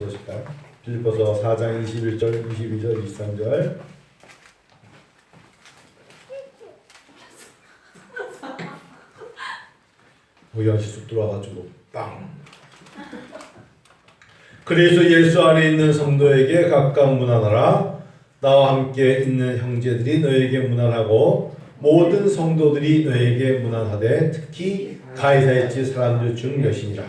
보실까요? 빌립보서 4장 21절, 22절, 23절. 우연히 쑥 들어와가지고 빵. 그리스도 예수 안에 있는 성도에게 각각 문안하라. 나와 함께 있는 형제들이 너에게 문안하고 모든 성도들이 너에게 문안하되 특히 가이사에 있지 사람들 중 몇이니라.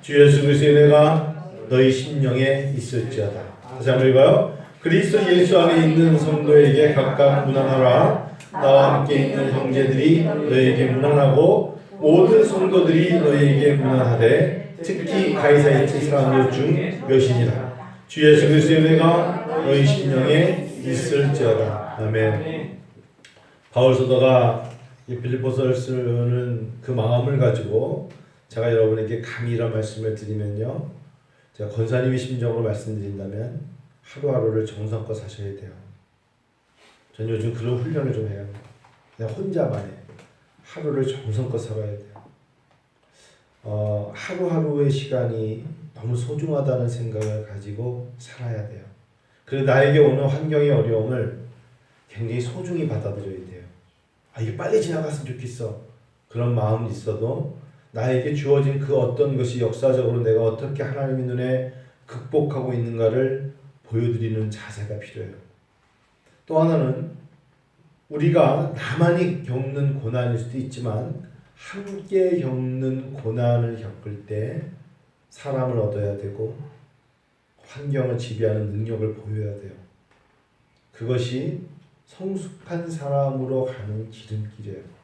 주 예수 그리스도의 은혜가 너희 심령에 있을지어다. 다시 한번 읽어요. 그리스도 예수 안에 있는 성도에게 각각 문안하라. 나와 함께 있는 형제들이 너에게 문안하고 모든 성도들이 너에게 문안하되 특히 가이사에 있지 사람들 중 몇이니라. 주 예수 그리스도의 은혜가 너희 심령에 있을지어다. 아멘. 바울 사도가 빌립보서를 쓰는 그 마음을 가지고 제가 여러분에게 감히 이런 말씀을 드리면요, 제가 권사님의 심정으로 말씀드린다면 하루하루를 정성껏 사셔야 돼요. 전 요즘 그런 훈련을 좀 해요. 그냥 혼자만의 하루를 정성껏 살아야 돼요. 하루하루의 시간이 너무 소중하다는 생각을 가지고 살아야 돼요. 그리고 나에게 오는 환경의 어려움을 굉장히 소중히 받아들여야 돼요. 이게 빨리 지나갔으면 좋겠어. 그런 마음이 있어도 나에게 주어진 그 어떤 것이 역사적으로 내가 어떻게 하나님의 눈에 극복하고 있는가를 보여드리는 자세가 필요해요. 또 하나는 우리가 나만이 겪는 고난일 수도 있지만 함께 겪는 고난을 겪을 때 사람을 얻어야 되고 환경을 지배하는 능력을 보여야 돼요. 그것이 성숙한 사람으로 가는 기름길이에요.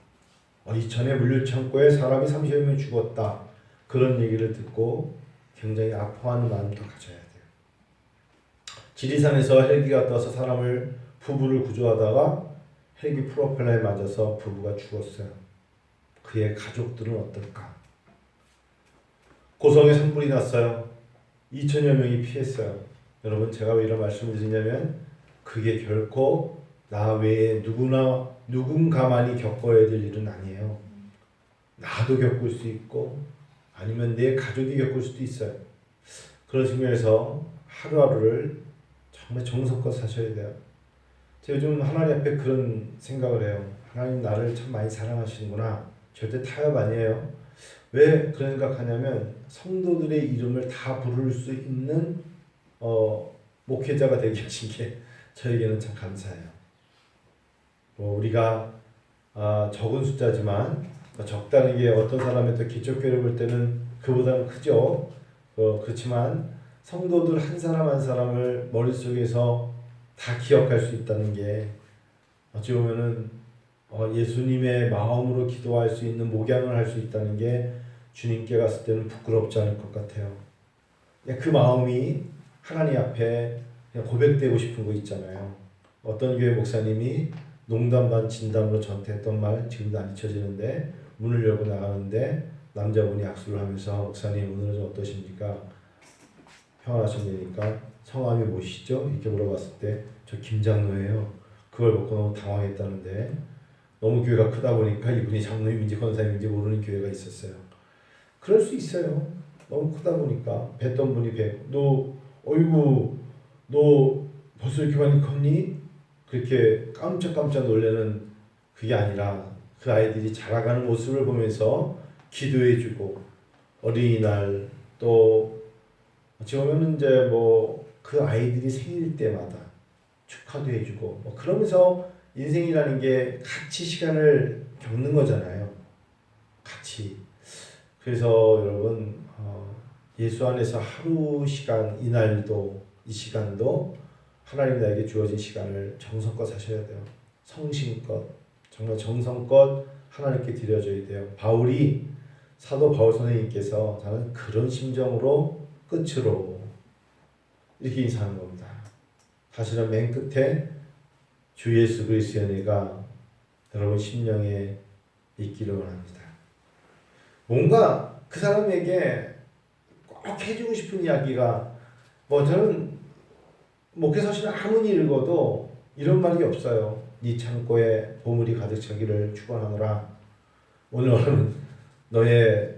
이전에 물류창고에 사람이 30여 명 죽었다. 그런 얘기를 듣고 굉장히 아파하는 마음도 가져야 돼요. 지리산에서 헬기가 떠서 부부를 구조하다가 헬기 프로펠러에 맞아서 부부가 죽었어요. 그의 가족들은 어떨까? 고성에 산불이 났어요. 2천여 명이 피했어요. 여러분, 제가 왜 이런 말씀을 드리냐면 그게 결코 나 외에 누군가만이 겪어야 될 일은 아니에요. 나도 겪을 수 있고 아니면 내 가족이 겪을 수도 있어요. 그런 측면에서 하루하루를 정말 정성껏 사셔야 돼요. 제가 요즘 하나님 앞에 그런 생각을 해요. 하나님 나를 참 많이 사랑하시는구나. 절대 타협 아니에요. 왜 그런 생각하냐면 성도들의 이름을 다 부를 수 있는 목회자가 되게 하신 게 저에게는 참 감사해요. 우리가 적은 숫자지만 적다는 어떤 사람의 또 기초교회를 볼 때는 그보다는 크죠. 그렇지만 성도들 한 사람 한 사람을 머릿속에서 다 기억할 수 있다는 게 어찌 보면은 예수님의 마음으로 기도할 수 있는 목양을 할 수 있다는 게 주님께 갔을 때는 부끄럽지 않을 것 같아요. 그 마음이 하나님 앞에 그냥 고백되고 싶은 거 있잖아요. 어떤 교회 목사님이 농담 반 진담으로 저한테 했던 말 지금도 안 잊혀지는데, 문을 열고 나가는데 남자분이 악수를 하면서 목사님 오늘은 어떠십니까? 평안하셨냐니까 성함이 뭐시죠? 이렇게 물어봤을 때 저 김장로예요. 그걸 먹고 너무 당황했다는데, 너무 교회가 크다 보니까 이분이 장로님인지 권사님인지 모르는 교회가 있었어요. 그럴 수 있어요. 너무 크다 보니까 뵀던 분이 너 벌써 이렇게 많이 컸니? 그렇게 깜짝깜짝 놀라는 그게 아니라 그 아이들이 자라가는 모습을 보면서 기도해주고, 어린이날 또 어찌 보면 이제 그 아이들이 생일 때마다 축하도 해주고 그러면서 인생이라는 게 같이 시간을 겪는 거잖아요. 같이. 그래서 여러분 예수 안에서 하루 시간, 이날도 이 시간도 하나님 나에게 주어진 시간을 정성껏 사셔야 돼요. 성심껏, 정말 정성껏 하나님께 드려줘야 돼요. 사도 바울 선생님께서 저는 그런 심정으로 끝으로 이렇게 인사하는 겁니다. 사실은 맨 끝에 주 예수 그리스도의 은혜가 여러분 심령에 있기를 원합니다. 뭔가 그 사람에게 꼭 해주고 싶은 이야기가 저는 목회서신을 아무리 읽어도 이런 말이 없어요. 네 창고에 보물이 가득 차기를 축원하노라. 오늘은 너의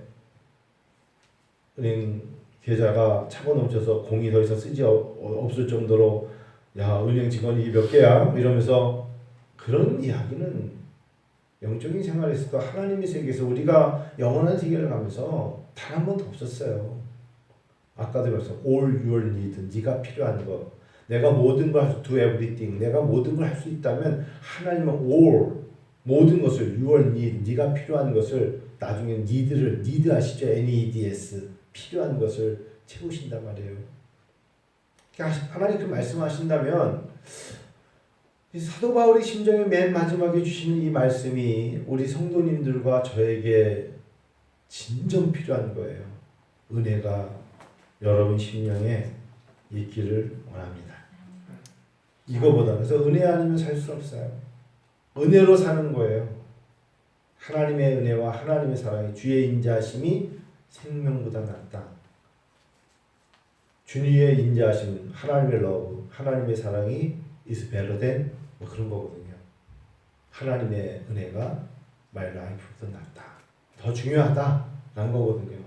은행 계좌가 차고 넘쳐서 공이 더 이상 쓰지 없을 정도로 야 은행 직원이 이게 몇 개야? 이러면서 그런 이야기는 영적인 생활에서도 하나님의 세계에서 우리가 영원한 세계를 가면서 단 한 번도 없었어요. 아까도 말씀 all your need 네가 필요한 거 내가 모든 걸 할 수 do everything 내가 모든 걸 할 수 있다면 하나님은 all 모든 것을 your need 네가 필요한 것을 나중에 need를 need 아시죠? needs 필요한 것을 채우신단 말이에요. 하나님 그 말씀하신다면 사도 바울의 심정의 맨 마지막에 주시는 이 말씀이 우리 성도님들과 저에게 진정 필요한 거예요. 은혜가 여러분 심령에 있기를 원합니다. 이거보다 그래서 은혜 아니면 살 수 없어요. 은혜로 사는 거예요. 하나님의 은혜와 하나님의 사랑이 주의 인자하심이 생명보다 낫다. 주님의 인자하심, 하나님의 러브, 하나님의 사랑이 is better than 뭐 그런 거거든요. 하나님의 은혜가 my life보다 낫다. 더 중요하다라는 거거든요.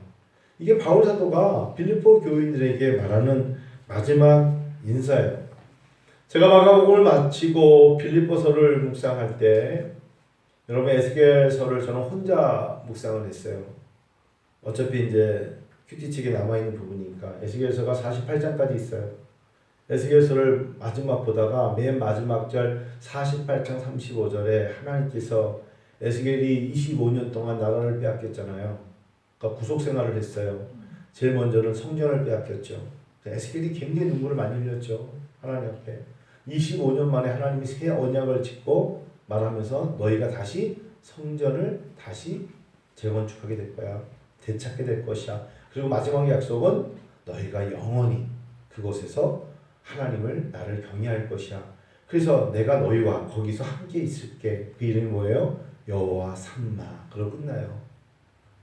이게 바울 사도가 빌립보 교인들에게 말하는 마지막 인사예요. 제가 마가복음을 마치고 빌립보서를 묵상할 때 여러분 에스겔서를 저는 혼자 묵상을 했어요. 어차피 이제 큐티책에 남아있는 부분이니까 에스겔서가 48장까지 있어요. 에스겔서를 마지막 보다가 맨 마지막 절 48장 35절에 하나님께서 에스겔이 25년 동안 나라를 빼앗겼잖아요. 그러니까 구속생활을 했어요. 제일 먼저는 성전을 빼앗겼죠. 에스겔이 굉장히 눈물을 많이 흘렸죠. 하나님 앞에. 25년 만에 하나님이 새 언약을 짓고 말하면서 너희가 다시 성전을 다시 재건축하게 될 거야. 되찾게 될 것이야. 그리고 마지막 약속은 너희가 영원히 그곳에서 하나님을 나를 경외할 것이야. 그래서 내가 너희와 거기서 함께 있을게. 그 이름이 뭐예요? 여호와 삼마. 그러고 끝나요.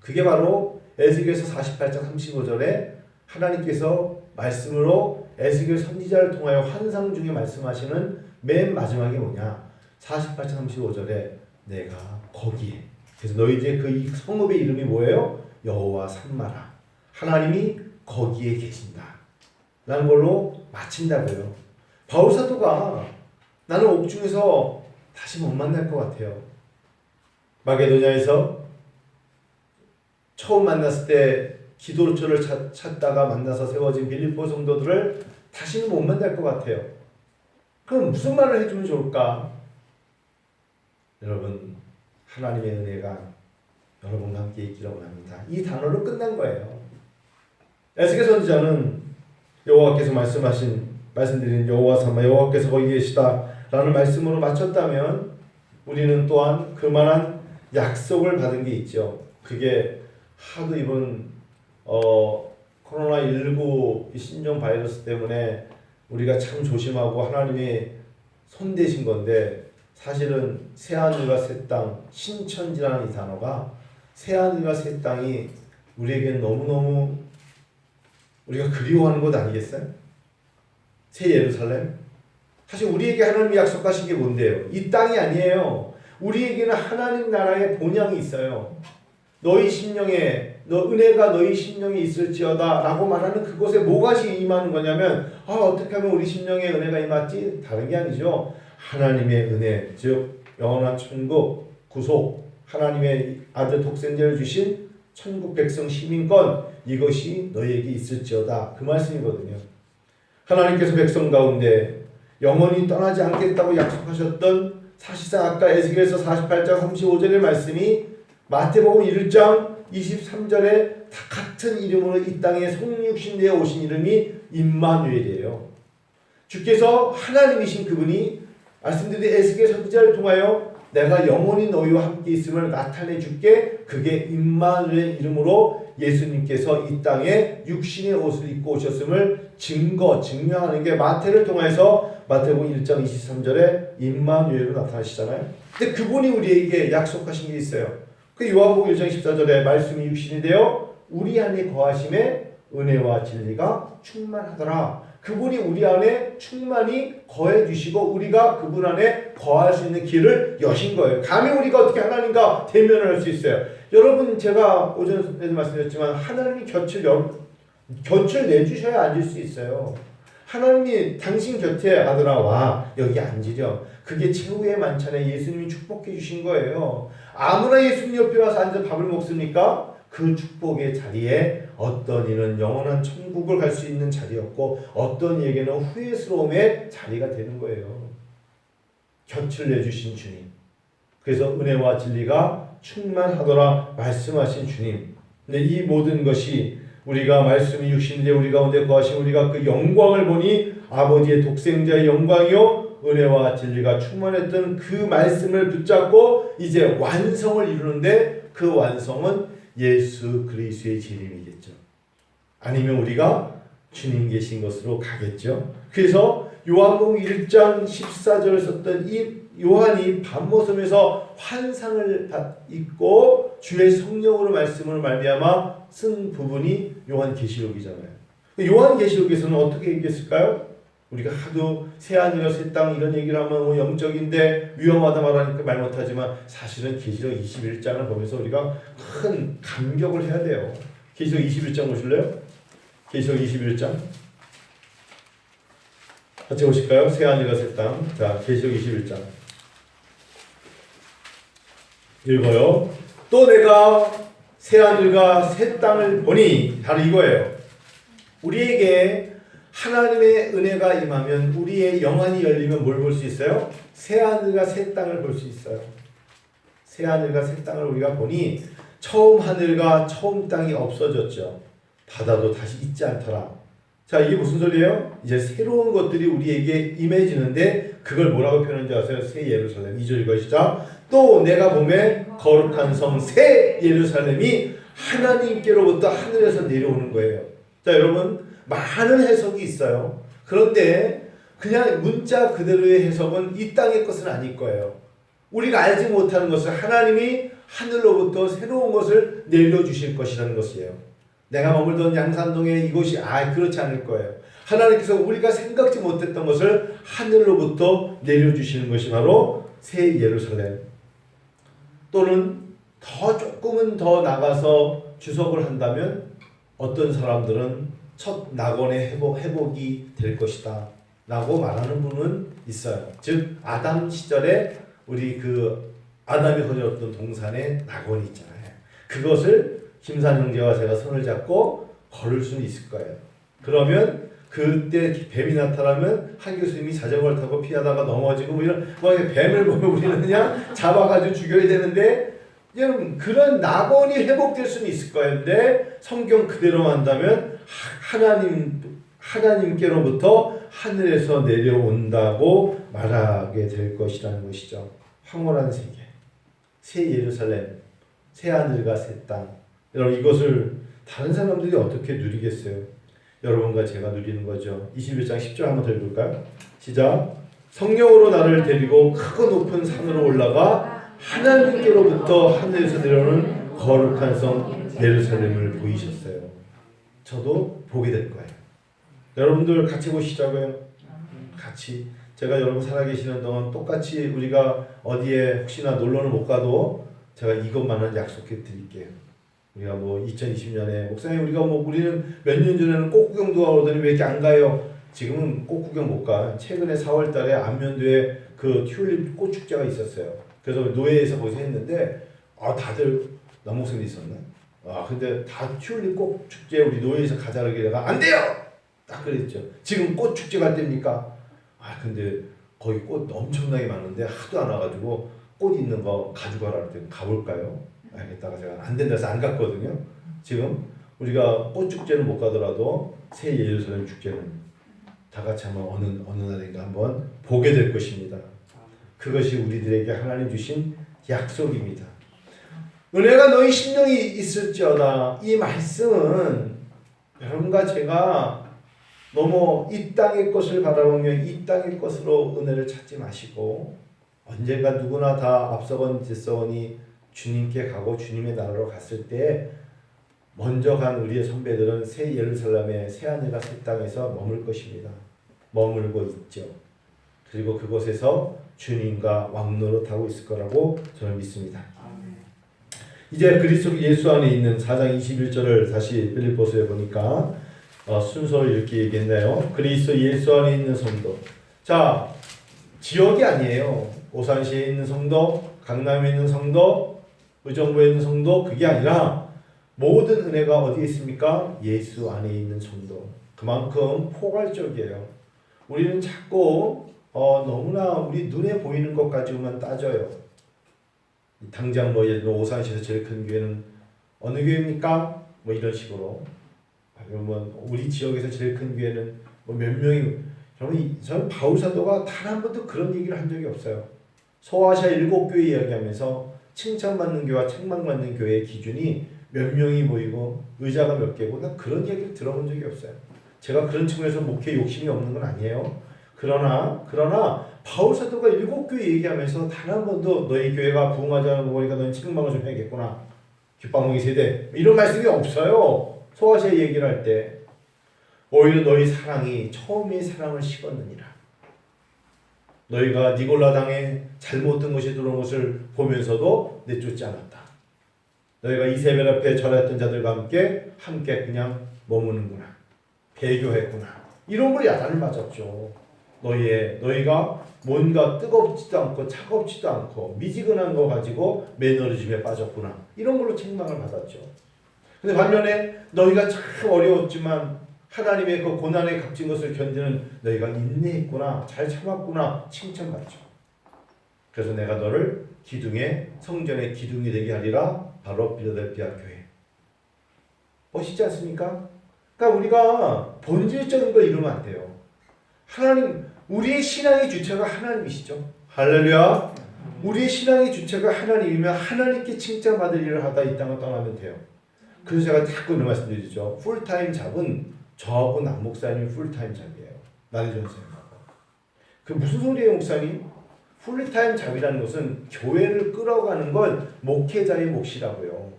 그게 바로 에스겔서 48장 35절에 하나님께서 말씀으로 에스겔 선지자를 통하여 환상 중에 말씀하시는 맨 마지막이 뭐냐? 48장 35절에 내가 거기에. 그래서 너희 이제 그 성읍의 이름이 뭐예요? 여호와 삼마라. 하나님이 거기에 계신다. 라는 걸로 마친다고요. 바울 사도가 나는 옥중에서 다시 못 만날 것 같아요. 마게도냐에서 처음 만났을 때 기도처를 찾다가 만나서 세워진 빌립보 성도들을 다시는 못 만날 것 같아요. 그럼 무슨 말을 해주면 좋을까? 여러분 하나님의 은혜가 여러분과 함께 있기를 원합니다. 이 단어로 끝난 거예요. 에스겔 선지자는 여호와께서 말씀드린 여호와 삼아 여호와께서 거기 계시다라는 말씀으로 마쳤다면 우리는 또한 그만한 약속을 받은 게 있죠. 그게 하도 이번 코로나19 신종 바이러스 때문에 우리가 참 조심하고 하나님의 손 대신 건데 사실은 새하늘과 새 땅, 신천지라는 이 단어가 새하늘과 새 땅이 우리에게는 너무너무 우리가 그리워하는 것 아니겠어요? 새 예루살렘? 사실 우리에게 하나님이 약속하신 게 뭔데요? 이 땅이 아니에요. 우리에게는 하나님 나라의 본향이 있어요. 너희 심령에 은혜가 너희 심령에 있을지어다 라고 말하는 그곳에 뭐가 임하는 거냐면 어떻게 하면 우리 심령에 은혜가 임하지? 다른 게 아니죠. 하나님의 은혜, 즉 영원한 천국, 구속, 하나님의 아들 독생자를 주신 천국 백성 시민권 이것이 너희에게 있을지어다 그 말씀이거든요. 하나님께서 백성 가운데 영원히 떠나지 않겠다고 약속하셨던 사실상 아까 에스겔서 48장 35절의 말씀이 마태복음 1장 23절에 다 같은 이름으로 이 땅에 성육신되어 오신 이름이 임마누엘이에요. 주께서 하나님이신 그분이 말씀드린 에스겔 선지자를 통하여 내가 영원히 너희와 함께 있음을 나타내 줄게. 그게 임마누엘 이름으로 예수님께서 이 땅에 육신의 옷을 입고 오셨음을 증명하는 게 마태를 통해서 마태복음 1장 23절에 임마누엘로 나타나시잖아요. 근데 그분이 우리에게 약속하신 게 있어요. 그 요한복음 1장 14절에 말씀이 육신이 되어 우리 안에 거하심에 은혜와 진리가 충만하더라. 그분이 우리 안에 충만히 거해 주시고 우리가 그분 안에 거할 수 있는 길을 여신 거예요. 감히 우리가 어떻게 하나님과 대면을 할 수 있어요? 여러분 제가 오전에도 말씀드렸지만 하나님이 곁을 곁을 내주셔야 앉을 수 있어요. 하나님이 당신 곁에 아들아 와 여기 앉으렴. 그게 최후의 만찬에 예수님이 축복해 주신 거예요. 아무나 예수님 옆에 와서 앉아 밥을 먹습니까? 그 축복의 자리에 어떤 이는 영원한 천국을 갈 수 있는 자리였고 어떤 이에게는 후회스러움의 자리가 되는 거예요. 곁을 내주신 주님. 그래서 은혜와 진리가 충만하더라 말씀하신 주님. 근데 이 모든 것이 우리가 말씀이 육신의 우리 가운데 거하신 우리가 그 영광을 보니 아버지의 독생자의 영광이요 은혜와 진리가 충만했던 그 말씀을 붙잡고 이제 완성을 이루는데 그 완성은 예수 그리스도의 재림이겠죠. 아니면 우리가 주님 계신 것으로 가겠죠. 그래서 요한복음 1장 14절을 썼던 이 요한이 밤모섬에서 환상을 입고 주의 성령으로 말씀을 말미암아 쓴 부분이 요한계시록이잖아요. 요한계시록에서는 어떻게 얘기했을까요? 우리가 하도 새하늘과 새 땅 이런 얘기를 하면 영적인데 위험하다 말하니까 말 못하지만 사실은 계시록 21장을 보면서 우리가 큰 감격을 해야 돼요. 계시록 21장 보실래요? 계시록 21장 같이 보실까요? 새하늘과 새 땅. 자, 계시록 21장 읽어요. 또 내가 새하늘과 새 땅을 보니 바로 이거예요. 우리에게 하나님의 은혜가 임하면 우리의 영안이 열리면 뭘 볼 수 있어요? 새하늘과 새 땅을 볼 수 있어요. 새하늘과 새 땅을 우리가 보니 처음 하늘과 처음 땅이 없어졌죠. 바다도 다시 있지 않더라. 자, 이게 무슨 소리예요? 이제 새로운 것들이 우리에게 임해지는데 그걸 뭐라고 표현하는지 아세요? 새 예루살렘. 2절 읽으시죠. 또 내가 보매 거룩한 성 새 예루살렘이 하나님께로부터 하늘에서 내려오는 거예요. 자, 여러분 많은 해석이 있어요. 그런데 그냥 문자 그대로의 해석은 이 땅의 것은 아닐 거예요. 우리가 알지 못하는 것을 하나님이 하늘로부터 새로운 것을 내려주실 것이라는 것이에요. 내가 머물던 양산동에 이곳이 그렇지 않을 거예요. 하나님께서 우리가 생각지 못했던 것을 하늘로부터 내려주시는 것이 바로 새 예루살렘. 또는 조금은 더 나가서 주석을 한다면 어떤 사람들은 첫 낙원의 회복이 될 것이다 라고 말하는 분은 있어요. 즉 아담 시절에 우리 그 아담이 거저었던 동산에 낙원이 있잖아요. 그것을 김산 형제와 제가 손을 잡고 걸을 수는 있을 거예요. 그러면 그때 뱀이 나타나면 한 교수님이 자전거를 타고 피하다가 넘어지고 이런 뱀을 보면 우리는 그냥 잡아가지고 죽여야 되는데 여러분 그런 낙원이 회복될 수는 있을 거예요. 근데 성경 그대로 한다면 하나님께로부터 하늘에서 내려온다고 말하게 될 것이라는 것이죠. 황홀한 세계, 새 예루살렘, 새 하늘과 새 땅. 여러분 이것을 다른 사람들이 어떻게 누리겠어요? 여러분과 제가 누리는 거죠. 21장 10절 한번 더 읽을까요? 시작. 성령으로 나를 데리고 크고 높은 산으로 올라가 하나님께로부터 하늘에서 내려오는 거룩한 성 예루살렘을 보이셨어요. 저도 보게 될 거예요. 여러분들 같이 보시자고요. 같이. 제가 여러분 살아계시는 동안 똑같이 우리가 어디에 혹시나 놀러는 못 가도 제가 이것만은 약속해 드릴게요. 우리가 2020년에 목사님 우리는 몇 년 전에는 꽃구경도 가오더니 왜 이렇게 안 가요? 지금은 꽃구경 못 가. 최근에 4월 달에 안면도에 그 튤립 꽃축제가 있었어요. 그래서 노예에서 거기서 했는데 다들 남목생도 있었나? 근데 다 튤립 꽃축제 우리 노예에서 가자 그러다가 안 돼요! 딱 그랬죠. 지금 꽃축제 갈 때입니까? 근데 거기 꽃 엄청나게 많은데 하도 안 와가지고 꽃 있는 거 가져가라 그랬더니 가볼까요? 알겠다가 제가 안 된다 해서 안 갔거든요. 지금 우리가 꽃축제는 못 가더라도 새 예루살렘 축제는 다 같이 한번 어느 날인가 한번 보게 될 것입니다. 그것이 우리들에게 하나님 주신 약속입니다. 은혜가 너희 심령이 있을지어다. 이 말씀은 여러분과 제가 너무 이 땅의 것을 바라보며 이 땅의 것으로 은혜를 찾지 마시고 언젠가 누구나 다 앞서건 뒤서건이 주님께 가고 주님의 나라로 갔을 때 먼저 간 우리의 선배들은 새 예루살렘의 새 하늘과 새 땅에서 머물 것입니다. 머물고 있죠. 그리고 그곳에서 주님과 왕노릇하고 있을 거라고 저는 믿습니다. 이제 그리스도 예수 안에 있는 4장 21절을 다시 빌립보서에 보니까 순서를 이렇게 얘기했네요. 그리스도 예수 안에 있는 성도. 자, 지역이 아니에요. 오산시에 있는 성도, 강남에 있는 성도, 의정부에 있는 성도, 그게 아니라 모든 은혜가 어디에 있습니까? 예수 안에 있는 성도. 그만큼 포괄적이에요. 우리는 자꾸 너무나 우리 눈에 보이는 것 가지고만 따져요. 당장 뭐 예를 들어 오산시에서 제일 큰 교회는 어느 교회입니까? 뭐 이런 식으로. 그러면 우리 지역에서 제일 큰 교회는 뭐 몇 명이, 저는 바울 사도가 단 한 번도 그런 얘기를 한 적이 없어요. 소아시아 7교회 이야기하면서 칭찬받는 교회와 책망받는 교회의 기준이 몇 명이 모이고 의자가 몇 개고, 난 그런 얘기를 들어본 적이 없어요. 제가 그런 측면에서 목회 욕심이 없는 건 아니에요. 그러나 바울 사도가 7교회 얘기하면서 단 한 번도 너희 교회가 부흥하지 않는 거 보니까 너희 책망을 좀 해야겠구나, 귓방망이 세대, 이런 말씀이 없어요. 소아시아 얘기를 할 때 오히려 너희 사랑이 처음의 사랑을 식었느니라. 너희가 니골라 당에 잘못된 것이 들어온 것을 보면서도 내쫓지 않았다. 너희가 이세벨 앞에 절했던 자들과 함께 그냥 머무는구나, 배교했구나, 이런 걸 야단을 맞았죠. 너희가 뭔가 뜨겁지도 않고 차갑지도 않고 미지근한 거 가지고 매너리즘에 빠졌구나, 이런 걸로 책망을 받았죠. 근데 반면에 너희가 참 어려웠지만 하나님의 그 고난에 값진 것을 견디는 너희가 인내했구나, 잘 참았구나, 칭찬받죠. 그래서 내가 너를 성전의 기둥이 되게 하리라. 바로 빌라델피아 교회. 멋있지 않습니까? 그러니까 우리가 본질적인 걸 이루면 안 돼요. 하나님, 우리의 신앙의 주체가 하나님이시죠. 할렐루야. 우리의 신앙의 주체가 하나님이면 하나님께 칭찬받을 일을 하다 이 땅을 떠나면 돼요. 그래서 제가 자꾸 이런 말씀드리죠. 풀타임 잡은 저하고 남 목사님이 풀타임 잡이에요. 나대전 선생님하고. 그 무슨 소리예요, 목사님? 풀타임 잡이라는 것은 교회를 끌어가는 건 목회자의 몫이라고요.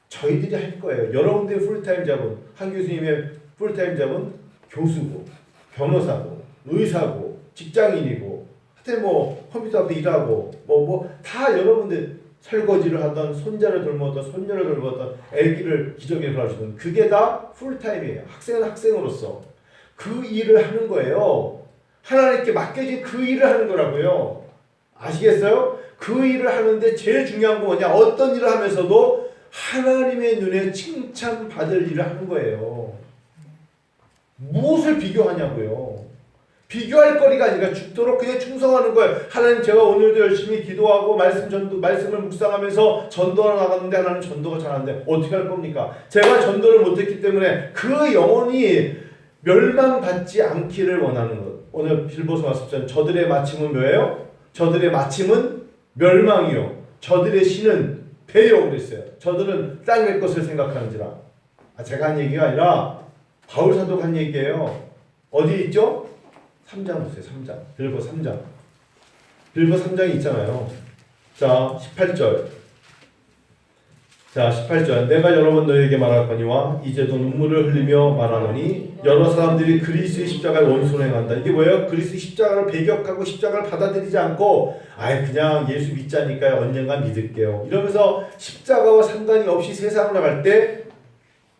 저희들이 할 거예요. 여러분들의 풀타임 잡은, 한 교수님의 풀타임 잡은 교수고, 변호사고, 의사고, 직장인이고, 하여튼 뭐 컴퓨터 앞에 일하고, 다 여러분들 설거지를 하던, 손자를 돌보던, 손녀를 돌보던, 아기를 기저귀를 갈아주던, 그게 다 풀타임이에요. 학생은 학생으로서 그 일을 하는 거예요. 하나님께 맡겨진 그 일을 하는 거라고요. 아시겠어요? 그 일을 하는데 제일 중요한 건 뭐냐? 어떤 일을 하면서도 하나님의 눈에 칭찬받을 일을 하는 거예요. 무엇을 비교하냐고요. 비교할 거리가 아니라 죽도록 그냥 충성하는 거예요. 하나님, 제가 오늘도 열심히 기도하고 말씀을 묵상하면서 전도하러 나갔는데 하나님 전도가 잘 안 돼. 어떻게 할 겁니까? 제가 전도를 못했기 때문에 그 영혼이 멸망받지 않기를 원하는 것. 오늘 빌보서 말씀처럼 저들의 마침은 뭐예요? 저들의 마침은 멸망이요, 저들의 신은 배요 그랬어요. 저들은 땅의 것을 생각하는지라. 제가 한 얘기가 아니라 바울 사도가 한 얘기예요. 어디 있죠? 3장 보세요. 3장. 빌보 3장. 빌보 3장이 있잖아요. 자, 18절. 자, 18절. 내가 여러 번 너에게 말하거니와 이제도 눈물을 흘리며 말하노니 여러 사람들이 그리스도의 십자가를 원수로 행한다. 이게 뭐예요? 그리스도의 십자가를 배격하고 십자가를 받아들이지 않고 그냥 예수 믿자니까요, 언젠간 믿을게요, 이러면서 십자가와 상관이 없이 세상을 나갈 때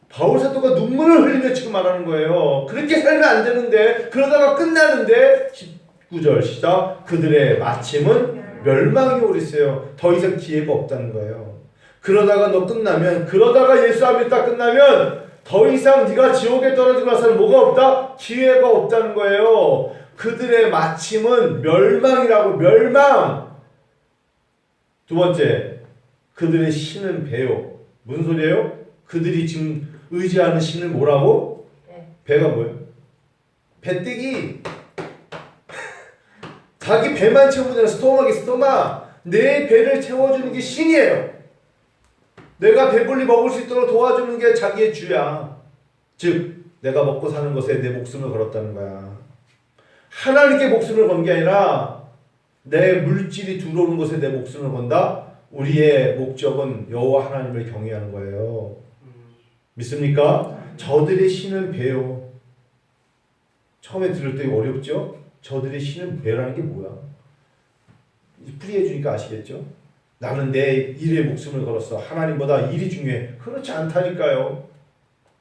바울 사도가 눈물을 흘리며 지금 말하는 거예요. 그렇게 살면 안 되는데, 그러다가 끝나는데 19절 시작. 그들의 마침은 멸망이 오랬어요. 더 이상 기회가 없다는 거예요. 그러다가 예수 안 믿다 끝나면 더 이상 네가 지옥에 떨어지고 나서는 뭐가 없다? 기회가 없다는 거예요. 그들의 마침은 멸망이라고. 멸망. 두 번째, 그들의 신은 배요. 무슨 소리예요? 그들이 지금 의지하는 신은 뭐라고? 배가 뭐예요? 배때기. 자기 배만 채우면 되는 스토마. 내 배를 채워주는 게 신이에요. 내가 배불리 먹을 수 있도록 도와주는 게 자기의 주야. 즉 내가 먹고 사는 것에 내 목숨을 걸었다는 거야. 하나님께 목숨을 건 게 아니라 내 물질이 들어오는 것에 내 목숨을 건다. 우리의 목적은 여호와 하나님을 경외하는 거예요. 믿습니까? 저들의 신은 배요. 처음에 들을 때 어렵죠? 저들의 신은 배라는 게 뭐야? 풀이해 주니까 아시겠죠? 나는 내 일에 목숨을 걸었어. 하나님보다 일이 중요해. 그렇지 않다니까요.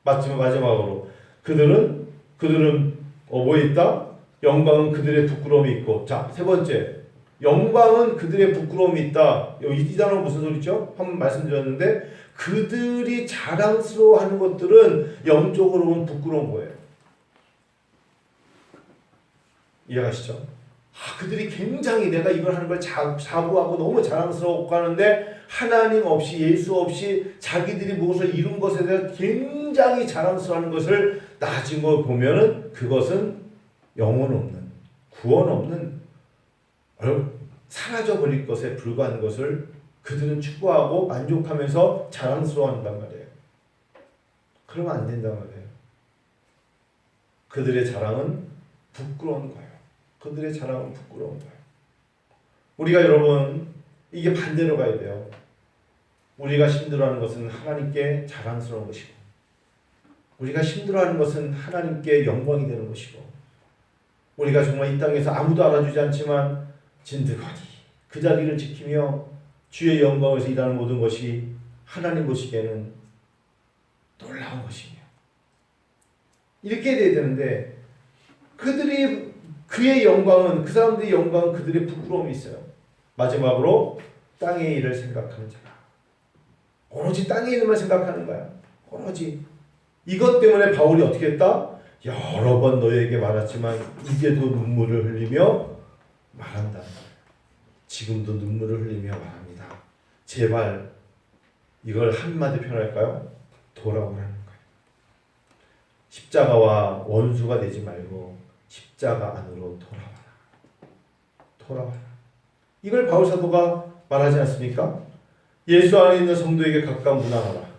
마지막으로 그들은 뭐에 있다? 영광은 그들의 부끄러움이 있고. 자, 세 번째. 영광은 그들의 부끄러움이 있다. 이 단어 무슨 소리죠? 한번 말씀드렸는데 그들이 자랑스러워하는 것들은 영적으로 보면 부끄러운 거예요. 이해가시죠? 그들이 굉장히 내가 이걸 하는 걸 자부하고 너무 자랑스러워 하는데 하나님 없이 예수 없이 자기들이 무엇을 이룬 것에 대해 굉장히 자랑스러워하는 것을 낮은 걸 보면은 그것은 영혼 없는, 구원 없는, 사라져버릴 것에 불과한 것을 그들은 추구하고 만족하면서 자랑스러워한단 말이에요. 그러면 안 된단 말이에요. 그들의 자랑은 부끄러운 거예요. 그들의 자랑은 부끄러운 거예요. 우리가 여러분 이게 반대로 가야 돼요. 우리가 힘들어하는 것은 하나님께 자랑스러운 것이고 우리가 힘들어하는 것은 하나님께 영광이 되는 것이고 우리가 정말 이 땅에서 아무도 알아주지 않지만 진드거니 그 자리를 지키며 주의 영광에서 일하는 모든 것이 하나님 보시기에는 놀라운 것이며 이렇게 돼야 되는데 그의 영광은 그 사람들의 영광은 그들의 부끄러움이 있어요. 마지막으로 땅의 일을 생각하는 자라. 오로지 땅의 일만 생각하는 거야. 오로지 이것 때문에 바울이 어떻게 했다? 여러 번 너희에게 말했지만 이제도 눈물을 흘리며 말한다. 지금도 눈물을 흘리며 말합니다. 제발 이걸 한마디 표현할까요? 돌아오라는 거예요. 십자가와 원수가 되지 말고 십자가 안으로 돌아와라. 이걸 바울 사도가 말하지 않습니까? 예수 안에 있는 성도에게 각각 문안하라.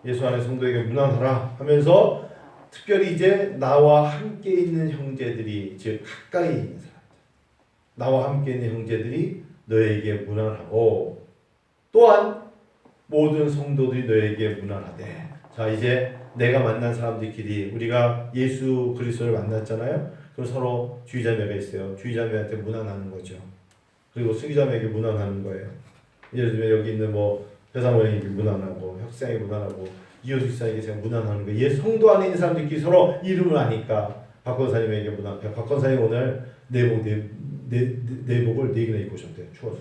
예수 안에 성도에게 문안하라 하면서 특별히 이제 나와 함께 있는 형제들이 즉 가까이 있는 사람들 나와 함께 있는 형제들이 너에게 문안하고 또한 모든 성도들이 너에게 문안하되 자 이제 내가 만난 사람들끼리 우리가 예수 그리스도를 만났잖아요. 그럼 서로 주의자매가 있어요. 주의자매한테 문안하는 거죠. 그리고 수기자매에게 문안하는 거예요. 예를 들면 여기 있는 회사모님에게 문안하고 혁상에게 문안하고 이호수 기사에게 제가 문안하는 거예요. 성도 안에 있는 사람들끼리 서로 이름을 아니까 박 권사님에게 문안해요. 박 권사님 오늘 내복을 4개나 입고 오셨대요. 추워서.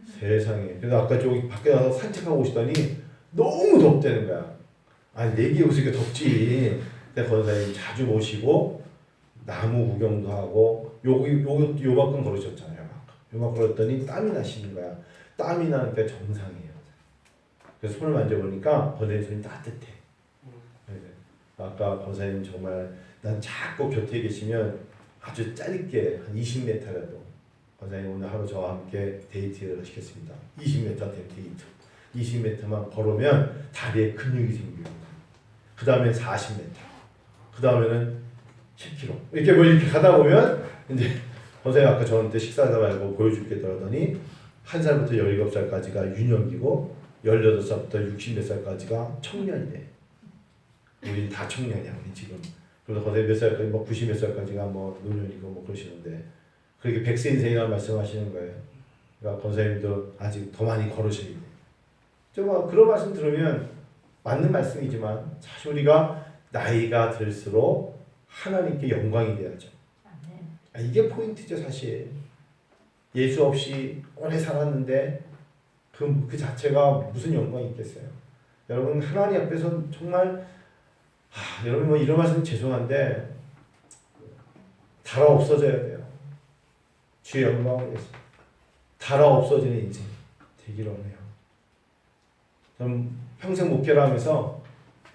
세상에. 그래서 아까 저기 밖에 나가서 산책하고 오시더니 너무 덥다는 거야. 아니 4개 옷이니까 덥지. 근데 권사님 자주 모시고 나무 구경도 하고 요만큼 걸으셨잖아요. 요만큼 걸었더니 땀이 나시는 거야. 땀이 나니까 정상이에요. 그래서 손을 만져보니까 권사님 손이 따뜻해. 아까 권사님 정말 난 자꾸 곁에 계시면 아주 짧게 한 20m라도 권사님 오늘 하루 저와 함께 데이트를 하시겠습니다. 20m 데이트. 20m만 걸으면 다리에 근육이 생겨요. 그 다음에 40m. 그 다음에는 10km. 이렇게 가다 보면 이제 권사님 아까 저한테 식사하다 말고 보여줄게 그러더니 1살부터 17살까지가 윤혁이고 18살부터 60몇 살까지가 청년이래. 우리 다 청년이야 우리 지금. 그래서 권사님 몇 살까지 90몇 살까지가 노년이고 그러시는데 그렇게 100세 인생이라는 말씀하시는 거예요. 그러니까 권사님도 아직 더 많이 걸으셔야 돼. 좀 그런 말씀 들으면 맞는 말씀이지만 사실 우리가 나이가 들수록 하나님께 영광이 돼야죠. 이게 포인트죠 사실. 예수 없이 오래 살았는데 그 자체가 무슨 영광이 있겠어요. 여러분 하나님 앞에서 정말 여러분 이런 말씀 죄송한데 달아 없어져야 돼요. 주의 영광을 위해서 달아 없어지는 인생 되기를 원해요. 저는 평생 목회를 하면서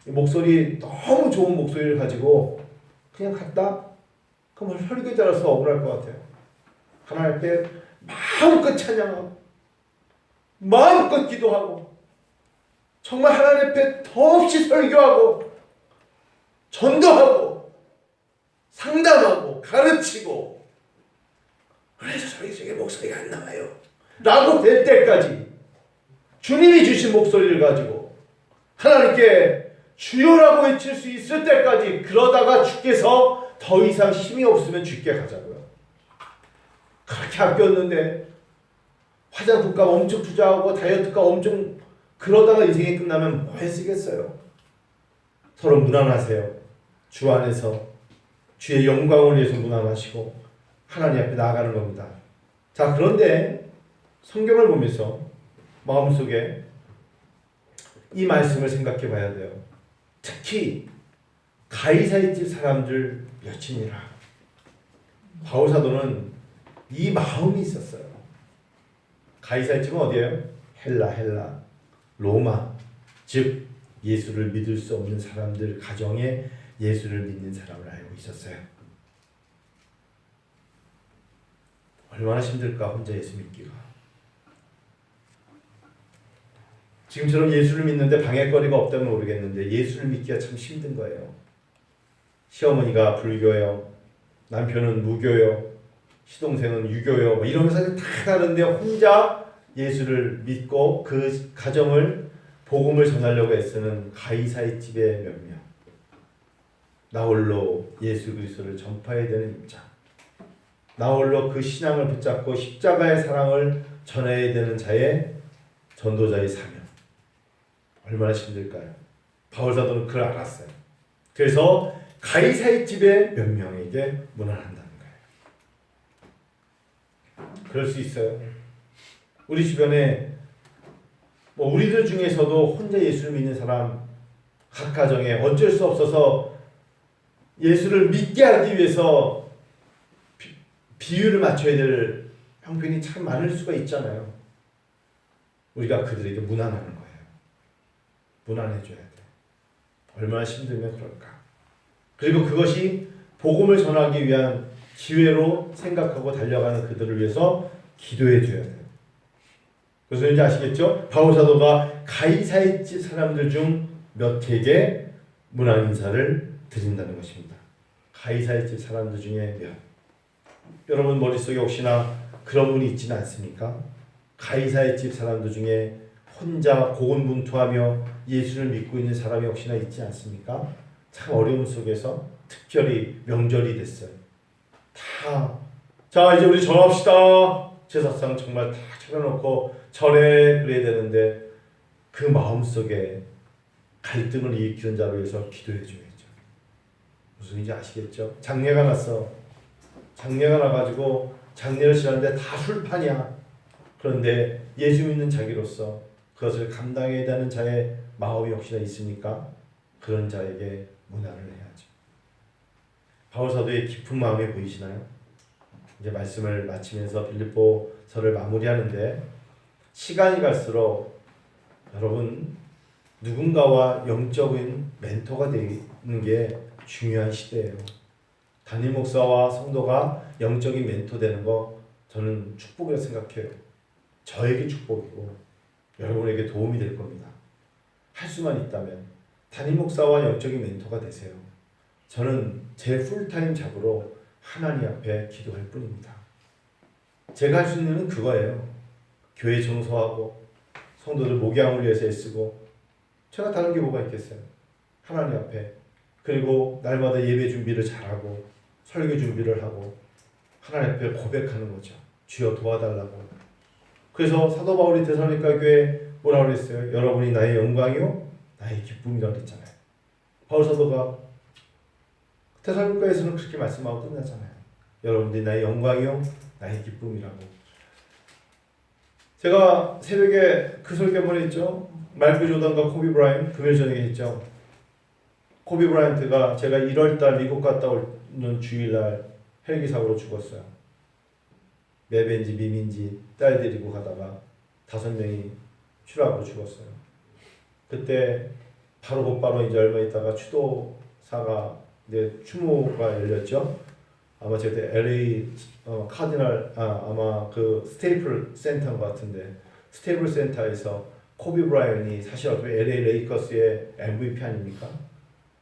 목소리 너무 좋은 목소리를 가지고 그냥 갔다 그럼 설교에 따라서 억울할 것 같아요. 하나님 앞에 마음껏 찬양하고 마음껏 기도하고 정말 하나님 앞에 더없이 설교하고 전도하고 상담하고 가르치고 그래서 저에게 목소리가 안 나와요 라고 될 때까지 주님이 주신 목소리를 가지고 하나님께 주여라고 외칠 수 있을 때까지 그러다가 주께서 더 이상 힘이 없으면 주께 가자고요. 그렇게 아꼈는데 화장품값 엄청 투자하고 다이어트값 엄청 그러다가 인생이 끝나면 뭐에 쓰겠어요. 서로 무난하세요. 주 안에서 주의 영광을 위해서 문안하시고 하나님 앞에 나아가는 겁니다. 자, 그런데 성경을 보면서 마음속에 이 말씀을 생각해 봐야 돼요. 특히 가이사의 집 사람들 몇이니라. 바울 사도는 이 마음이 있었어요. 가이사의 집은 어디예요? 헬라, 로마. 즉 예수를 믿을 수 없는 사람들 가정에 예수를 믿는 사람을 알고 있었어요. 얼마나 힘들까 혼자 예수 믿기가. 지금처럼 예수를 믿는데 방해거리가 없다면 모르겠는데 예수를 믿기가 참 힘든 거예요. 시어머니가 불교요, 남편은 무교요, 시동생은 유교요, 뭐 이러면서 다 다른데 혼자 예수를 믿고 그 가정을 복음을 전하려고 애쓰는 가이사의 집의 몇 명. 나 홀로 예수 그리스도를 전파해야 되는 입장. 나 홀로 그 신앙을 붙잡고 십자가의 사랑을 전해야 되는 자의 전도자의 사명. 얼마나 힘들까요? 바울 사도는 그걸 알았어요. 그래서 가이사의 집의 몇 명에게 문안한다는 거예요. 그럴 수 있어요. 우리 주변에 우리들 중에서도 혼자 예수를 믿는 사람 각 가정에 어쩔 수 없어서 예수를 믿게 하기 위해서 비유를 맞춰야 될 형편이 참 많을 수가 있잖아요. 우리가 그들에게 문안하는 거예요. 문안해줘야 돼. 얼마나 힘들면 그럴까. 그리고 그것이 복음을 전하기 위한 기회로 생각하고 달려가는 그들을 위해서 기도해줘야 돼요. 그래서 이제 아시겠죠? 바울 사도가 가이사의 집 사람들 중 몇에게 문안 인사를 드린다는 것입니다. 가이사의 집 사람들 중에 몇. 여러분 머릿속에 혹시나 그런 분이 있지는 않습니까? 가이사의 집 사람들 중에 혼자 고군분투하며 예수를 믿고 있는 사람이 혹시나 있지 않습니까? 참 어려움 속에서 특별히 명절이 됐어요. 자 이제 우리 절합시다. 제사상 정말 다 차려놓고 절에 그래야 되는데 그 마음속에 갈등을 일으키는 자를 위해서 기도해 줘야죠. 무슨 일인지 아시겠죠? 장례가 났어. 장례가 나가지고 장례를 치렀는데 다 술판이야. 그런데 예수 믿는 자기로서 그것을 감당해야 되는 자의 마음이 혹시나 있습니까? 그런 자에게 문안을 해야죠. 바울 사도의 깊은 마음이 보이시나요? 이제 말씀을 마치면서 빌립보서를 마무리하는데 시간이 갈수록 여러분 누군가와 영적인 멘토가 되는 게 중요한 시대예요. 담임 목사와 성도가 영적인 멘토 되는 거 저는 축복이라고 생각해요. 저에게 축복이고 여러분에게 도움이 될 겁니다. 할 수만 있다면 담임 목사와 영적인 멘토가 되세요. 저는 제 풀타임 잡으로 하나님 앞에 기도할 뿐입니다. 제가 할 수 있는 건 그거예요. 교회 청소하고 성도들 목양을 위해서 애쓰고 제가 다른 게 뭐가 있겠어요. 하나님 앞에 그리고 날마다 예배 준비를 잘하고 설교 준비를 하고 하나님 앞에 고백하는 거죠. 주여 도와달라고. 그래서 사도 바울이 데살로니가 교회에 뭐라고 그랬어요? 여러분이 나의 영광이요 나의 기쁨이라고 그랬잖아요. 바울 사도가 데살로니가에서는 그렇게 말씀하고 끝나잖아요. 여러분들이 나의 영광이요 나의 기쁨이라고. 제가 새벽에 그 설교 한번 했죠. 마이클 조던과 코비 브라이언트 금요일 저녁에 했죠. 코비 브라이언트가 제가 1월달 미국 갔다 오는 주일날 헬기 사고로 죽었어요. 매배인지 미민지 딸 데리고 가다가 5명이 추락으로 죽었어요. 그때 바로 곧바로 이제 얼마 있다가 추도사가 이제 추모가 열렸죠. 아마 제가 LA 카디널 아마 그 스테이플 센터 같은데 스테이플 센터에서 코비 브라이언이 사실 어떻게 LA 레이커스의 MVP 아닙니까?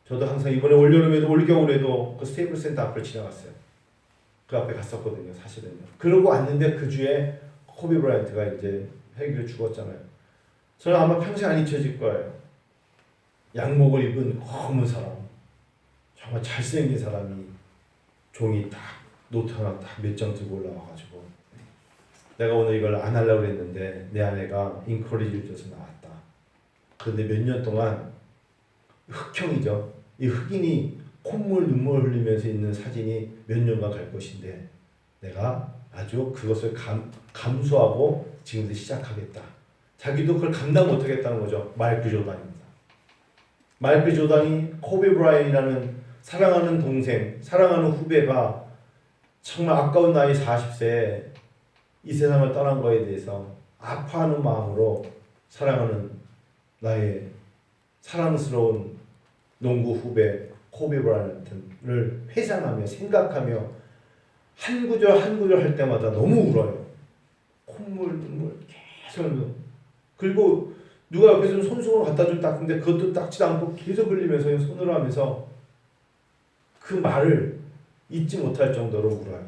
저도 항상 이번에 올여름에도 올겨울에도 그 스테이플 센터 앞을 지나갔어요. 그 앞에 갔었거든요, 사실은요. 그러고 왔는데 그 주에 코비 브라이언트가 이제 헬기로 죽었잖아요. 저는 아마 평생 안 잊혀질 거예요. 양복을 입은 검은 사람, 정말 잘생긴 사람이 종이 딱 노트 하나 딱 몇 장 들고 올라와가지고 내가 오늘 이걸 안 하려고 했는데 내 아내가 인커리지를 줘서 나왔다. 그런데 몇 년 동안 흑형이죠. 이 흑인이 콧물 눈물 흘리면서 있는 사진이 몇 년간 갈 것인데 내가 아주 그것을 감수하고 지금부터 시작하겠다. 자기도 그걸 감당 못하겠다는 거죠. 마이클 조단입니다. 마이클 조단이 코비 브라이언이라는 사랑하는 동생, 사랑하는 후배가 정말 아까운 나이 40세에 이 세상을 떠난 거에 대해서 아파하는 마음으로 사랑하는 나의 사랑스러운 농구 후배 코비 브라이언트를 회상하며 생각하며 한 구절 한 구절 할 때마다 너무 울어요. 콧물 눈물 계속. 그리고 누가 옆에서 손수건을 갖다 좀 닦는데 그것도 닦지도 않고 계속 흘리면서 손으로 하면서 그 말을 잊지 못할 정도로 울어요.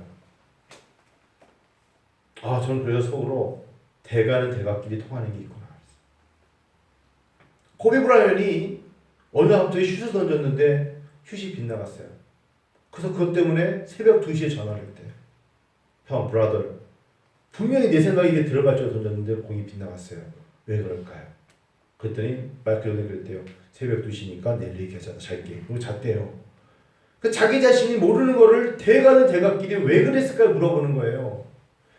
아, 저는 그래서 속으로 대가는 대가끼리 통하는 게 있구나. 코비 브라이언이 어느 날 갑자기 슛을 던졌는데 슛이 빗나갔어요. 그래서 그것 때문에 새벽 2시에 전화를 했대요. 형, 브라더, 분명히 내 생각에 이게 들어갈 줄 던졌는데 공이 빗나갔어요. 왜 그럴까요? 그랬더니 마이클 조던이 그랬대요. 새벽 2시니까 내일 얘기하자. 잘게. 그리고 잤대요. 그 자기 자신이 모르는 거를 대가는 대가끼리 왜 그랬을까 물어보는 거예요.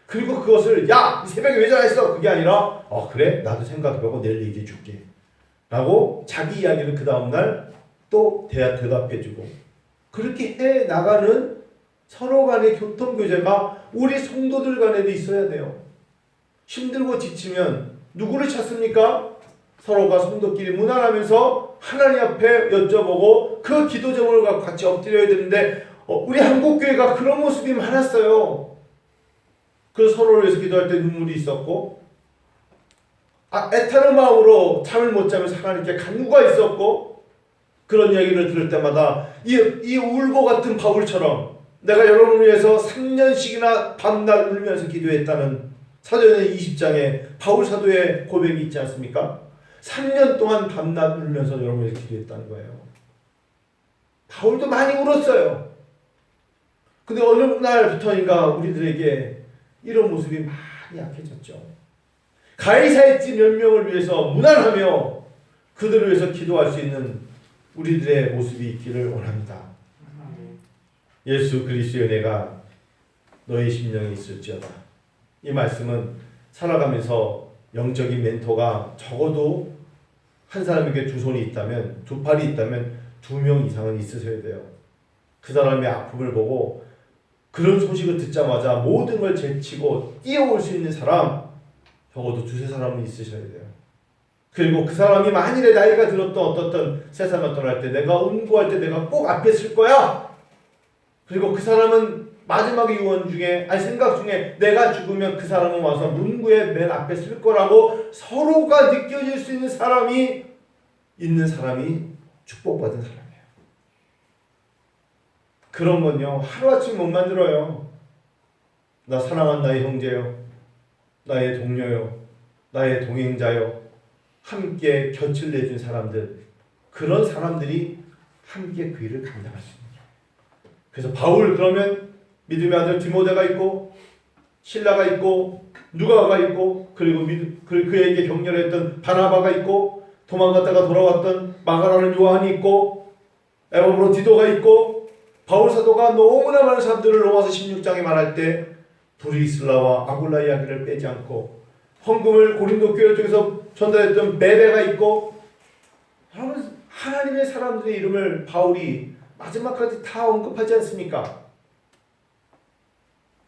그리고 그것을 야! 새벽에 왜 전화했어? 그게 아니라 그래? 나도 생각해보고 내일 얘기해 줄게. 라고 자기 이야기를 그 다음날 또 대답해주고 그렇게 해 나가는 서로 간의 교통교제가 우리 성도들 간에도 있어야 돼요. 힘들고 지치면 누구를 찾습니까? 서로가 성도끼리 문안하면서 하나님 앞에 여쭤보고 그 기도 제목을 갖고 같이 엎드려야 되는데 우리 한국교회가 그런 모습이 많았어요. 그 서로를 위해서 기도할 때 눈물이 있었고 애타는 마음으로 잠을 못 자면서 하나님께 간구가 있었고 그런 이야기를 들을 때마다 이 울고 같은 바울처럼 내가 여러분을 위해서 3년씩이나 밤낮 울면서 기도했다는 사도행전 20장에 바울 사도의 고백이 있지 않습니까? 3년 동안 밤낮 울면서 여러분을 위해서 기도했다는 거예요. 바울도 많이 울었어요. 근데 어느 날부터인가 우리들에게 이런 모습이 많이 약해졌죠. 가이사의 집 몇 명을 위해서 문안하며 그들을 위해서 기도할 수 있는 우리들의 모습이 있기를 원합니다. 예수 그리스도의 은혜가 너의 심령에 있을지어다. 이 말씀은 살아가면서 영적인 멘토가 적어도 한 사람에게 두 손이 있다면, 두 팔이 있다면 2명 이상은 있으셔야 돼요. 그 사람의 아픔을 보고 그런 소식을 듣자마자 모든 걸 제치고 뛰어올 수 있는 사람, 적어도 2-3사람은 있으셔야 돼요. 그리고 그 사람이 만일에 나이가 들었던 어떻든 세상을 떠날 때 내가 운구할 때 내가 꼭 앞에 설 거야. 그리고 그 사람은 마지막 유언 중에 생각 중에 내가 죽으면 그 사람은 와서 문구의 맨 앞에 설 거라고 서로가 느껴질 수 있는 사람이 축복받은 사람이에요. 그런 건요 하루아침 못 만들어요. 나 사랑한 나의 형제요, 나의 동료요, 나의 동행자요, 함께 곁을 내준 사람들, 그런 사람들이 함께 그 일을 감당할 수 있는 거예요. 그래서 바울 그러면 믿음의 아들 디모데가 있고 실라가 있고 누가가 있고 그리고 그에게 격려했던 바나바가 있고 도망갔다가 돌아왔던 마가라는 요한이 있고 에바브로 디도가 있고 바울 사도가 너무나 많은 사람들을 로마서 16장에 말할 때 브리슬라와 아굴라 이야기를 빼지 않고 헌금을 고린도 교회를 통해서 전달했던 베베가 있고 여러분 하나님의 사람들의 이름을 바울이 마지막까지 다 언급하지 않습니까?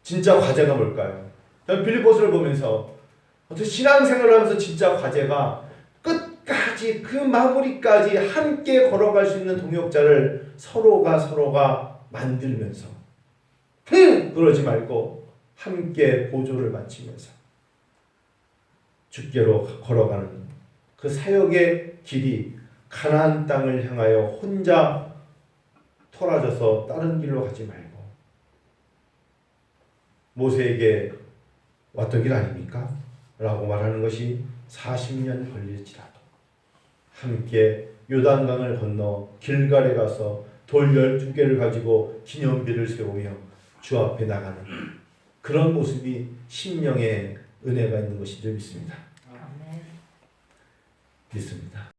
진짜 과제가 뭘까요? 빌립보서를 보면서 어떤 신앙생활을 하면서 진짜 과제가 끝까지 그 마무리까지 함께 걸어갈 수 있는 동역자를 서로가 만들면서 그러지 말고 함께 보조를 마치면서 주께로 걸어가는 그 사역의 길이 가나안 땅을 향하여 혼자 토라져서 다른 길로 가지 말고 모세에게 왔던 길 아닙니까? 라고 말하는 것이 40년 걸릴지라도 함께 요단강을 건너 길갈에 가서 돌 12개를 가지고 기념비를 세우며 주 앞에 나가는 그런 모습이 심령의 은혜가 있는 것인 줄 믿습니다. 믿습니다.